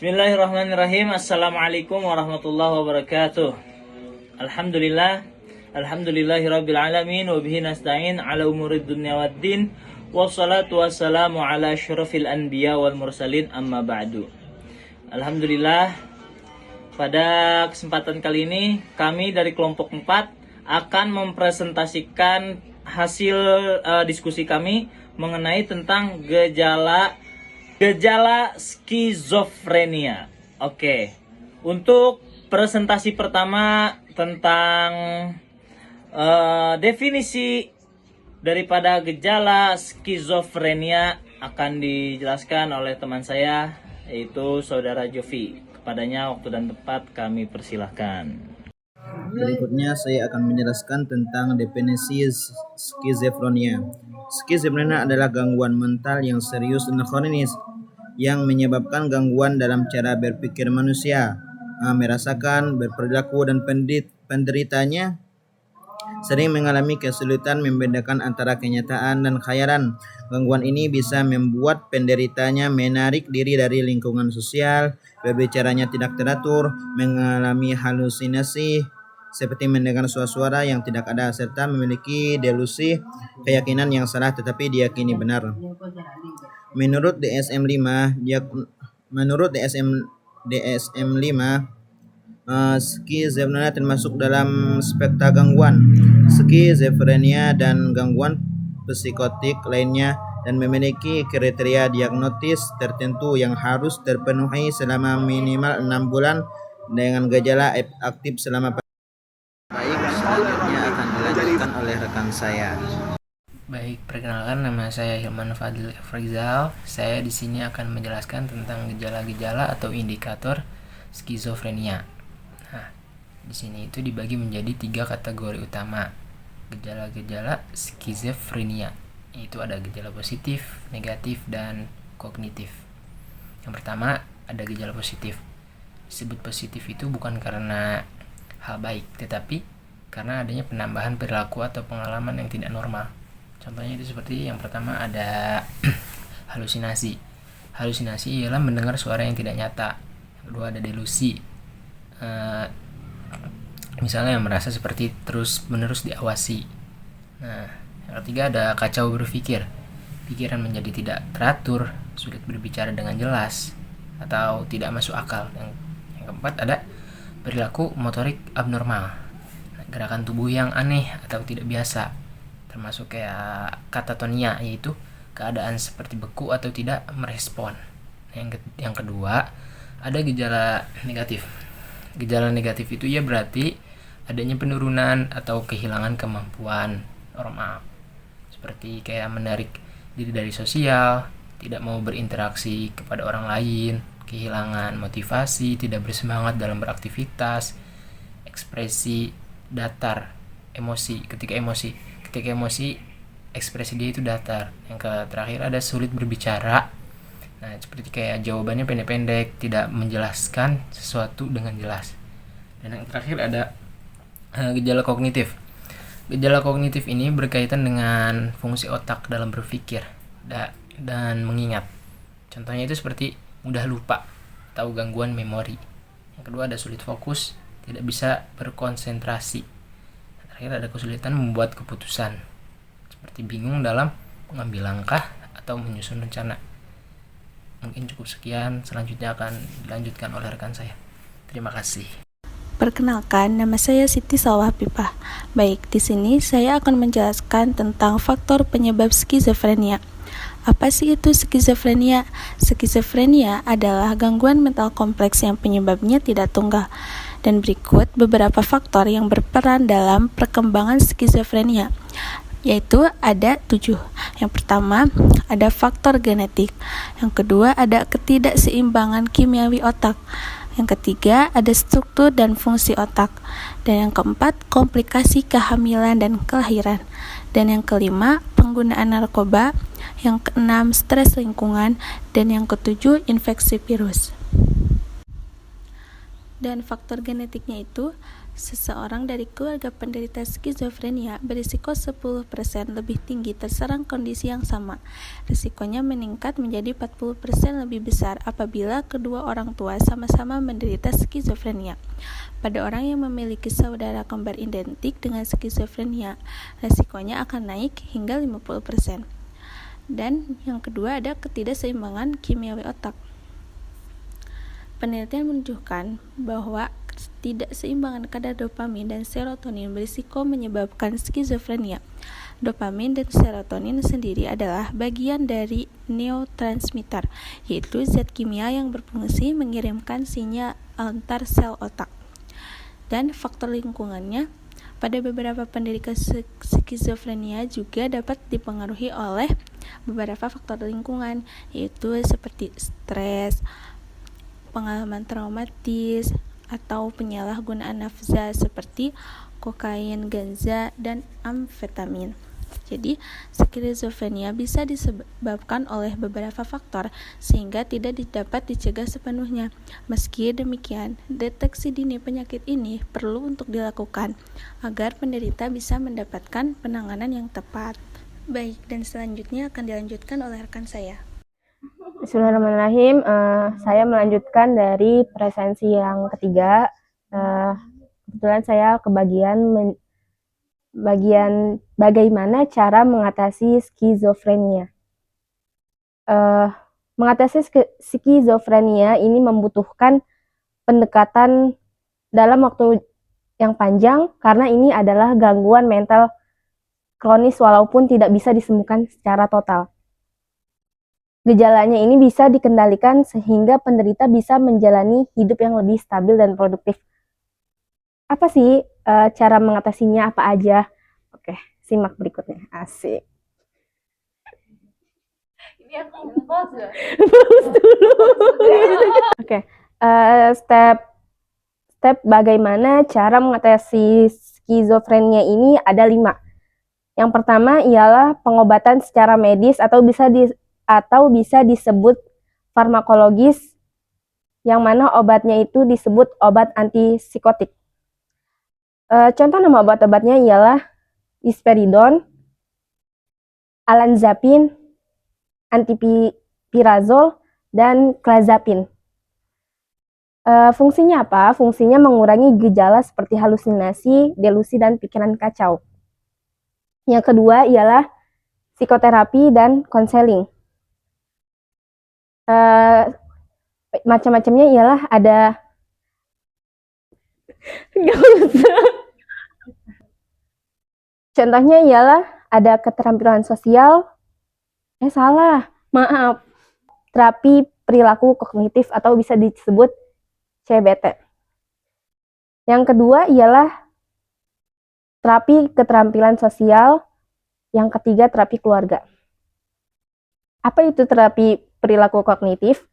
Bismillahirrahmanirrahim. Assalamualaikum warahmatullahi wabarakatuh. Alhamdulillahirabbil alamin wa bihi nasta'in ala umurid dunya waddin. Wassalatu wassalamu ala asyrafil anbiya wal mursalin, amma ba'du. Alhamdulillah, pada kesempatan kali ini kami dari kelompok 4 akan mempresentasikan hasil diskusi kami mengenai tentang gejala skizofrenia. Oke. Untuk presentasi pertama tentang definisi daripada gejala skizofrenia akan dijelaskan oleh teman saya, yaitu Saudara Jovi. Kepadanya waktu dan tempat kami persilahkan. Berikutnya saya akan menjelaskan tentang definisi skizofrenia. Skizofrenia adalah gangguan mental yang serius dan kronis yang menyebabkan gangguan dalam cara berpikir manusia, merasakan, berperilaku, dan penderitanya sering mengalami kesulitan membedakan antara kenyataan dan khayalan. Gangguan ini bisa membuat penderitanya menarik diri dari lingkungan sosial, berbicaranya tidak teratur, mengalami halusinasi seperti mendengar suara-suara yang tidak ada, serta memiliki delusi, keyakinan yang salah tetapi diyakini benar. Menurut DSM-5, skizofrenia termasuk dalam spektra gangguan skizofrenia dan gangguan psikotik lainnya, dan memiliki kriteria diagnosis tertentu yang harus terpenuhi selama minimal 6 bulan dengan gejala aktif selama. Baik, selanjutnya akan dilanjutkan oleh rekan saya. Baik, perkenalkan, nama saya Hilman Fadil Efrizal. Saya di sini akan menjelaskan tentang gejala-gejala atau indikator skizofrenia. Nah, di sini itu dibagi menjadi 3 kategori utama. Gejala-gejala skizofrenia, yaitu ada gejala positif, negatif, dan kognitif. Yang pertama, ada gejala positif. Disebut positif itu bukan karena hal baik, tetapi karena adanya penambahan perilaku atau pengalaman yang tidak normal. Contohnya itu seperti yang pertama ada halusinasi. Halusinasi ialah mendengar suara yang tidak nyata. Yang kedua ada delusi. Misalnya yang merasa seperti terus-menerus diawasi. Nah, yang ketiga ada kacau berpikir. Pikiran menjadi tidak teratur, sulit berbicara dengan jelas, atau tidak masuk akal. Yang keempat ada perilaku motorik abnormal. Gerakan tubuh yang aneh atau tidak biasa, termasuk kayak katatonia, yaitu keadaan seperti beku atau tidak merespon. Yang kedua, ada gejala negatif. Gejala negatif itu ya berarti adanya penurunan atau kehilangan kemampuan normal, seperti kayak menarik diri dari sosial, tidak mau berinteraksi kepada orang lain, kehilangan motivasi, tidak bersemangat dalam beraktivitas, ekspresi datar, ketika emosi ekspresi dia itu datar. Yang terakhir ada sulit berbicara. Nah, seperti kayak jawabannya pendek-pendek, tidak menjelaskan sesuatu dengan jelas. Dan yang terakhir ada gejala kognitif. Gejala kognitif ini berkaitan dengan fungsi otak dalam berpikir dan mengingat. Contohnya itu seperti mudah lupa atau gangguan memori. Yang kedua ada sulit fokus, tidak bisa berkonsentrasi. Terakhir ada kesulitan membuat keputusan, seperti bingung dalam mengambil langkah atau menyusun rencana. Mungkin cukup sekian, selanjutnya akan dilanjutkan oleh rekan saya. Terima kasih. Perkenalkan, nama saya Siti Salwah Pipah. Baik, di sini saya akan menjelaskan tentang faktor penyebab skizofrenia. Apa sih itu skizofrenia? Skizofrenia adalah gangguan mental kompleks yang penyebabnya tidak tunggal. Dan berikut beberapa faktor yang berperan dalam perkembangan skizofrenia, yaitu ada 7. Yang pertama, ada faktor genetik. Yang kedua, ada ketidakseimbangan kimiawi otak. Yang ketiga, ada struktur dan fungsi otak. Dan yang keempat, komplikasi kehamilan dan kelahiran. Dan yang kelima, penggunaan narkoba. Yang keenam, stres lingkungan. Dan yang ketujuh, infeksi virus. Dan faktor genetiknya itu Seseorang dari keluarga penderita skizofrenia berisiko 10% lebih tinggi terserang kondisi yang sama. Risikonya meningkat menjadi 40% lebih besar apabila kedua orang tua sama-sama menderita skizofrenia. Pada orang yang memiliki saudara kembar identik dengan skizofrenia, risikonya akan naik hingga 50%. Dan yang kedua ada ketidakseimbangan kimiawi otak. Penelitian menunjukkan bahwa ketidakseimbangan kadar dopamin dan serotonin berisiko menyebabkan skizofrenia. Dopamin dan serotonin sendiri adalah bagian dari neurotransmitter, yaitu zat kimia yang berfungsi mengirimkan sinyal antar sel otak. Dan faktor lingkungannya pada beberapa penderita skizofrenia juga dapat dipengaruhi oleh beberapa faktor lingkungan, yaitu seperti stres, pengalaman traumatis, atau penyalahgunaan nafza seperti kokain, ganja, dan amfetamin. Jadi, skizofrenia bisa disebabkan oleh beberapa faktor sehingga tidak dapat dicegah sepenuhnya. Meski demikian, deteksi dini penyakit ini perlu untuk dilakukan agar penderita bisa mendapatkan penanganan yang tepat. Baik, dan selanjutnya akan dilanjutkan oleh rekan saya. Bismillahirrahmanirrahim. Saya melanjutkan dari presensi yang ketiga. Kebetulan saya ke bagian bagaimana cara mengatasi skizofrenia. Mengatasi skizofrenia ini membutuhkan pendekatan dalam waktu yang panjang karena ini adalah gangguan mental kronis walaupun tidak bisa disembuhkan secara total. Gejalanya ini bisa dikendalikan sehingga penderita bisa menjalani hidup yang lebih stabil dan produktif. Apa sih cara mengatasinya, apa aja? Oke, simak berikutnya. Asik. Ini aku pause ya? Oke, step bagaimana cara mengatasi skizofrenia ini ada 5. Yang pertama ialah pengobatan secara medis atau bisa disebut farmakologis, yang mana obatnya itu disebut obat antipsikotik. Contoh nama obat-obatnya ialah risperidon, olanzapin, antipirazol, dan clozapin. Fungsinya apa? Fungsinya mengurangi gejala seperti halusinasi, delusi, dan pikiran kacau. Yang kedua ialah psikoterapi dan konseling. Macam-macamnya ialah ada contohnya ialah ada keterampilan sosial, terapi perilaku kognitif atau bisa disebut CBT. Yang kedua ialah terapi keterampilan sosial, yang ketiga terapi keluarga. Apa itu terapi perilaku kognitif?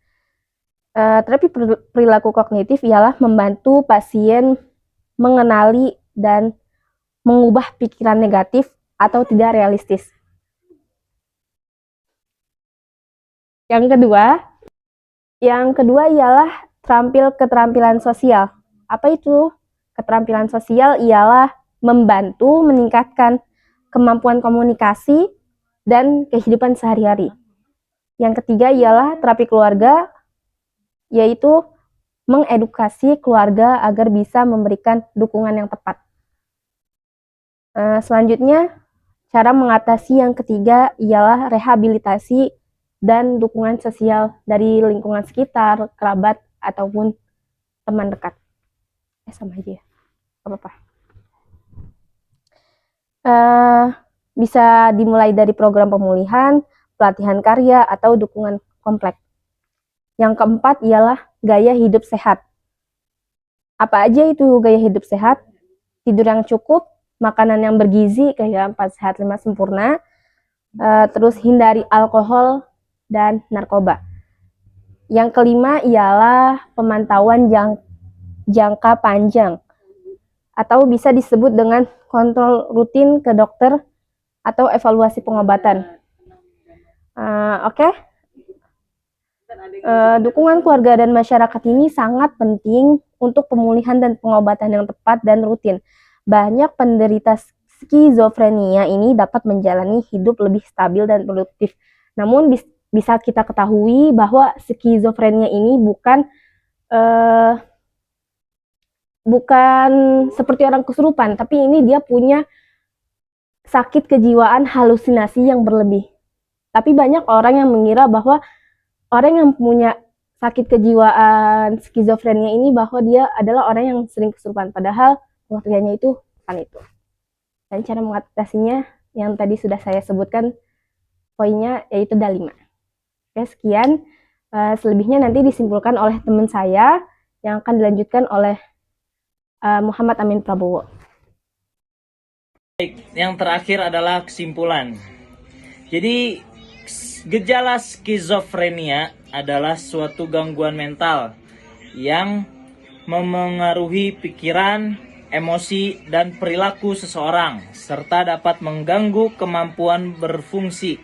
Terapi perilaku kognitif ialah membantu pasien mengenali dan mengubah pikiran negatif atau tidak realistis. Yang kedua ialah keterampilan sosial. Apa itu? Keterampilan sosial ialah membantu meningkatkan kemampuan komunikasi dan kehidupan sehari-hari. Yang ketiga ialah terapi keluarga, yaitu mengedukasi keluarga agar bisa memberikan dukungan yang tepat. Selanjutnya, cara mengatasi yang ketiga ialah rehabilitasi dan dukungan sosial dari lingkungan sekitar, kerabat, ataupun teman dekat. Sama aja ya, gak apa-apa. Bisa dimulai dari program pemulihan, pelatihan karya, atau dukungan kompleks. Yang keempat ialah gaya hidup sehat. Apa aja itu gaya hidup sehat? Tidur yang cukup, makanan yang bergizi, kayak 4 sehat 5 sempurna, terus hindari alkohol dan narkoba. Yang kelima ialah pemantauan jangka panjang, atau bisa disebut dengan kontrol rutin ke dokter atau evaluasi pengobatan. Oke? Dukungan keluarga dan masyarakat ini sangat penting untuk pemulihan dan pengobatan yang tepat dan rutin. Banyak penderita skizofrenia ini dapat menjalani hidup lebih stabil dan produktif. Namun bisa kita ketahui bahwa skizofrenia ini bukan seperti orang kesurupan, tapi ini dia punya sakit kejiwaan halusinasi yang berlebih. Tapi banyak orang yang mengira bahwa orang yang punya sakit kejiwaan skizofrenia ini bahwa dia adalah orang yang sering kesurupan, padahal pengertiannya itu bukan itu. Dan cara mengatasinya yang tadi sudah saya sebutkan poinnya, yaitu ada 5. Oke, sekian. Selebihnya nanti disimpulkan oleh teman saya yang akan dilanjutkan oleh Muhammad Amin Prabowo. Baik, yang terakhir adalah kesimpulan. Jadi gejala skizofrenia adalah suatu gangguan mental yang memengaruhi pikiran, emosi, dan perilaku seseorang, serta dapat mengganggu kemampuan berfungsi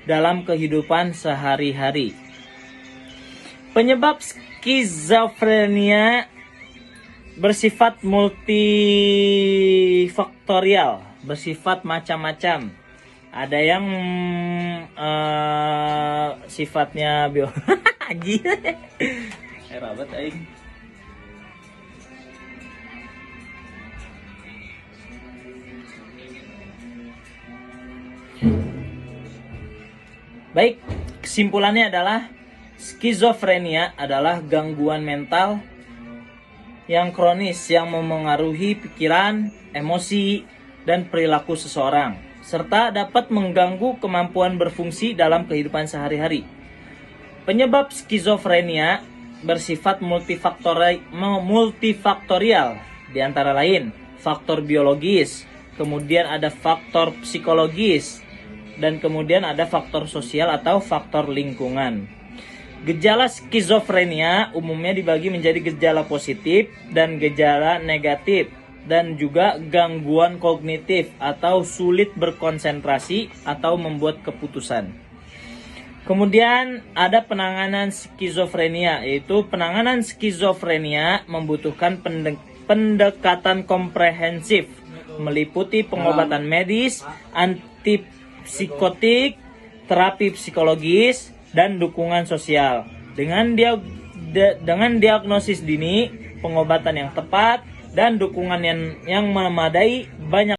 dalam kehidupan sehari-hari. Penyebab skizofrenia bersifat multifaktorial, bersifat macam-macam. Ada yang sifatnya biologi. Rabat aing. Baik, kesimpulannya adalah skizofrenia adalah gangguan mental yang kronis yang memengaruhi pikiran, emosi, dan perilaku seseorang, serta dapat mengganggu kemampuan berfungsi dalam kehidupan sehari-hari. Penyebab skizofrenia bersifat multifaktorial, di antara lain faktor biologis, kemudian ada faktor psikologis, dan kemudian ada faktor sosial atau faktor lingkungan. Gejala skizofrenia umumnya dibagi menjadi gejala positif dan gejala negatif, dan juga gangguan kognitif atau sulit berkonsentrasi atau membuat keputusan. Kemudian ada penanganan skizofrenia, yaitu penanganan skizofrenia membutuhkan pendekatan komprehensif, meliputi pengobatan medis, antipsikotik, terapi psikologis, dan dukungan sosial. Dengan diagnosis dini, pengobatan yang tepat, dan dukungan yang memadai, banyak